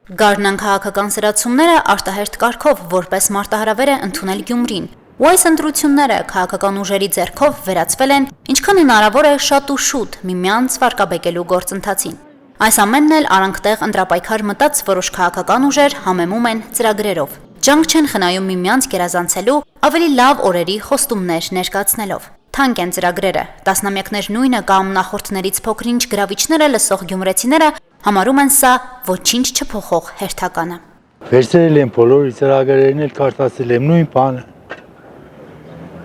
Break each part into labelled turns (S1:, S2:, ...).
S1: Գարնան քաղաքական սրացումները արտահերթ կարգով որպես մարտահրավեր է ընդունել Գյումրին, ու այս ընտրությունները քաղաքական ուժերի ձեռքով վերածվել են ինչքան հնարավոր է շատ ու շուտ միմյանց վարկաբեկելու գործընթացին։ Այս ամենն էլ արանքտեղ ընտրապայքար մտած որոշ քաղաքական ուժեր համեմում են ծրագրերով։ Ջանք չեն խնայում միմյանց գերազանցելու ավելի լավ օրերի խոստումներ ներկայացնելով։ Թանկ են ծրագրերը, տասնամյակներ նույնը կամ նախորդներից փոքրինչ գրավիչները լսող գյումրեցիները համարում են սա ոչինչ չփոխող հերթականը։
S2: Վերցրել եմ բոլոր ծրագրերին էլ կարդացել եմ նույն բանը։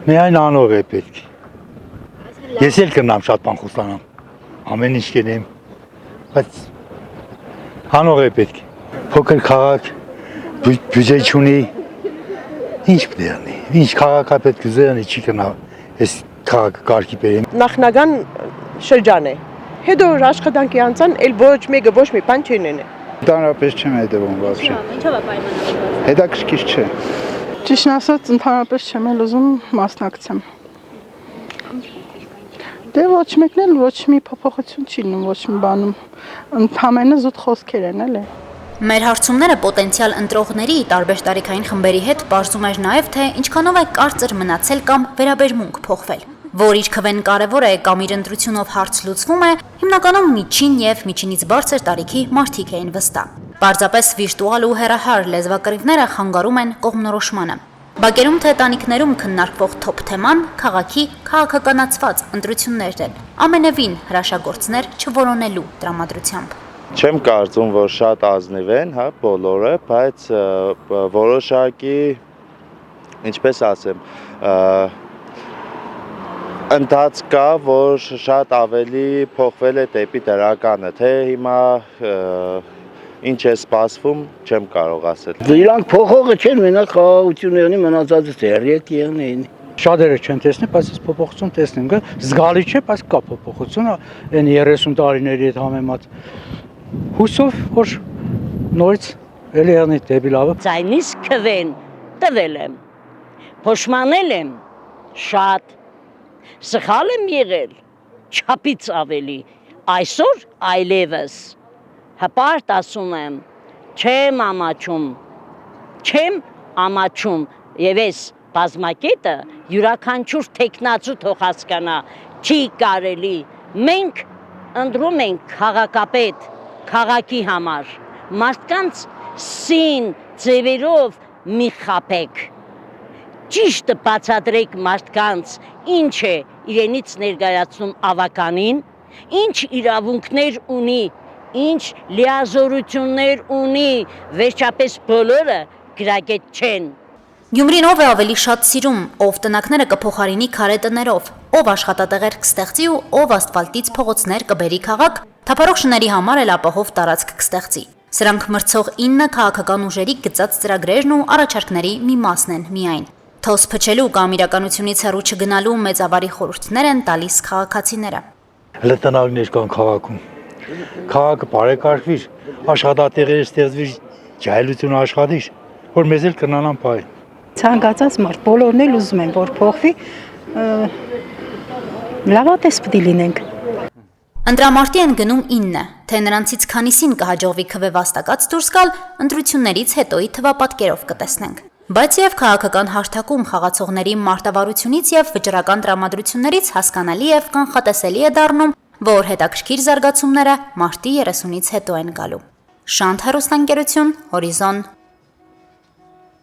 S2: Միայն անող է պետք։ Ես էլ կնամ շատ բան խոսանամ, ամեն ինչ կենեմ, բայց անող է պետք։ Փոքր քաղաք, բյուջե չունի, ինչ պետք է անի, ինչ քաղաքապետ կուզենի չի կնա, ես քաղաքը կարգի բերեմ։
S3: Նախնական շրջան է։ Հետո աշխատանքի անցան, էլ ոչ մեկը ոչ մի բան չեն ունենի։
S4: Ընդհանրապես չեմ հետևում вообще։
S1: Ինչով է պայմանավորված։
S4: Հետաքրքիր չէ։
S5: Ճիշտն ասած, ընդհանրապես չեմ էլ ուզում մասնակցեմ։ Դե ոչ մեկն էլ ոչ մի փոփոխություն չի լինում, ոչ մի բանում։ Ընդհանրապես զուտ խոսքեր են, էլի։
S1: Մեր հարցումները պոտենցիալ ընտրողների տարբեր տարիքային խմբերի հետ բարձում էր նաև, թե ինչքանով է կարծր մնացել կամ վերաբերմունք փոխվել։ Որ իր քվեն կարևոր է կամ իր ընտրությունով հարց լուծվում է, հիմնականում միջին եւ միջինից բարձր տարիքի մարդիկ էին վստահ։ Պարզապես վիրտուալ ու հեռահար լեզվակռիվները խանգարում են կողմնորոշմանը։ Բակերում թե տանիքներում քննարկվող թոփ թեման քաղաքի քաղաքականացված ընտրություններն են, ամենևին հրաշագործներ չորոնելու տրամադրությամբ։
S6: Չեմ կարծում, որ շատ ազնիվ են, հա, բոլորը, բայց որոշակի, ինչպես ասեմ, ընթաց կա, որ շատ ավելի փոխվել է դեպի դրականը, թե հիմա ինչ է սպասվում, չեմ կարող ասել։
S7: Իրանք փոխողը չեն, մենակ խաղաղությունների մնացածը դեռ եղնեն։
S2: Շատերը չեն տեսնի, բայց ես փոփոխություն տեսնեմ, զգալի չէ, բայց կա փոփոխություն, այն 30 տարիների հետ համեմատ։ Հուսով, որ նորից էլի եղնի դեպի լավը։
S8: Ձայնից քվեն տվել եմ, փոշմանել եմ շատ, սխալ եմ եղել, չափից ավելի, այսօր այլևս, հպարտ ասում եմ, չեմ ամաչում, և ես բազմակետը յուրաքանչյուր թեկնածու թող հասկանա, չի կարելի, մենք ընտրում ենք քաղաքապետ, քաղաքի համար, մարդկանց սին ձևերով մի խաբեք, ճիշտը բացատրեք մարդկանց, ինչ է իրենից ներկայացնում ավականին, ինչ իրավունքներ ունի, ինչ լիազորություններ ունի, վերջապես բոլորը գրագետ չեն։
S1: Գյումրին ով է ավելի շատ սիրում, ով տնակները կփոխարինի քարե տներով, ով աշխատատեղեր կստեղծի ու ով ասֆալտից փողոցներ կբերի քաղաք, թափառող շների համար էլ ապահով տարածք կստեղծի։ Սրանք մրցող 9 քաղաքական ուժերի գծած ծրագրերն ու առաջարկների մի մասն են միայն։ Թոս փչելու կամ իրականությունից հեռու չգնալու մեծավարի խորհուրդներ են տալիս քաղաքացիները։
S2: Լետնագներ կան քաղաքում։ Քաղաքը բարեկարգվի, աշխատատեղեր ստեղծվի, ջահելություն աշխատի, որ մեզ էլ կնանան բայ։
S5: Ցանկացած մարդ բոլորն էլ ուզում են, որ փոխվի, լավատես պետք է լինենք։
S1: Ընտրամարտի են գնում 9, թե նրանցից քանիսին կհաջողվի քվե վաստակած դուրս գալ, ընտրություններից հետոյի թվապատկերով կտեսնենք։ Բայց եւ քաղաքական հարթակում խաղացողների մարտավարությունից եւ վճռական տրամադրություններից հասկանալի եւ կանխատեսելի է դառնում, որ հետաքրքիր զարգացումները մարտի 30-ից հետո են գալու։ Շանթ հեռուստաընկերություն, Հորիզոն